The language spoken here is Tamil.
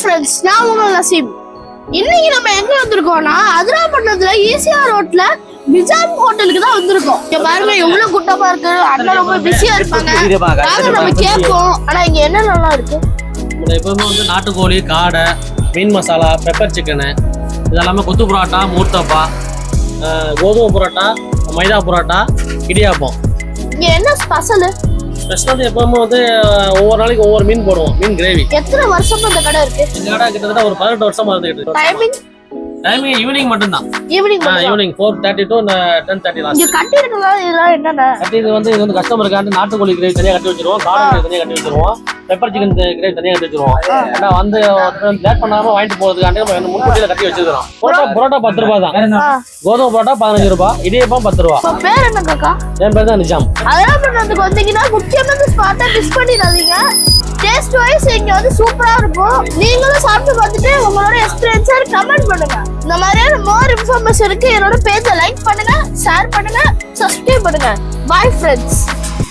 ஃப்ரெண்ட்ஸ், நான் உங்கள் நசீம். இன்னைக்கு நம்ம எங்க வந்திருக்கோம்னா அதிராப்பட்டினத்துல ஈசிஆர் ரோட்ல நிஜாம் ஹோட்டலுக்கு தான் வந்திருக்கோம். இங்க பாருங்க எவ்வளவு கூட்டமா இருக்கு. அண்ணன் ரொம்ப பிஸியா இருப்பாங்க. நாங்க நம்ம கேட்போம். ஆனா இங்க என்னென்னலாம் இருக்கு? எப்பவுமே வந்து நாட்டுக்கோழி, காடை, மீன் மசாலா, பெப்பர் சிக்கனு, இதெல்லாமே கொத்து புரோட்டா, மூர்த்தப்பா, கோதுமை புரோட்டா, மைதா புரோட்டா, இடியாப்பம். இங்க என்ன ஸ்பெஷல்? ஸ்பெஷல் எப்பவுமே வந்து ஒவ்வொரு நாளைக்கு ஒவ்வொரு மீன் போடுவோம். மீன் கிரேவி. எத்தனை வருஷமா இந்த கடை இருக்கு? இந்த கடை கிட்டத்தட்ட ஒரு 18 வருஷமா இருந்துகிட்டு இருக்கு. டைமிங் ஈவினிங் மட்டும் தான். Evening 4:30 to 10:30 last. இங்க கட்டி இருக்குதா? இதெல்லாம் என்னன்னா இது வந்து கஸ்டமருக்கு நாட்டுக்கோழி கிரேவி தனியா கட்டி வச்சிருவோம், காடை கிரேவி தனியா கட்டி வச்சிருவோம், பெப்பர் சிக்கன் கிரேவி தனியா கட்டி வச்சிருவோம். ஏன்னா வந்து லேட் பண்ணாம வாங்கிட்டு போறதுக்காண்டி நம்ம முன்கூட்டியில கட்டி வச்சிருக்கோம். புரோட்டா 10 ரூபாய் தான். கோதுமை புரோட்டா 15 ரூபாய், இடியப்பம் 10 ரூபாய். உங்க பேர் என்ன காக்கா? என் பேர் தான் நிஜாம். அதிராப்பட்டினத்துக்கு வந்தீங்கன்னா முக்கியமா இந்த ஸ்பாட்டை மிஸ் பண்ணிடாதீங்க. டேஸ்ட் வைஸ் இங்க வந்து சூப்பரா இருக்கும். நீங்களும் சாப்பிட்டு பார்த்துட்டு உங்களோட எக்ஸ்பீரியன்ஸை கமெண்ட் பண்ணுங்க. இந்த மாதிரியான மோர் இன்ஃபர்மேஷனுக்கு என்னோட பேஜை லைக் பண்ணுங்க, ஷேர் பண்ணுங்க, சப்ஸ்கிரைப் பண்ணுங்க. Bye friends.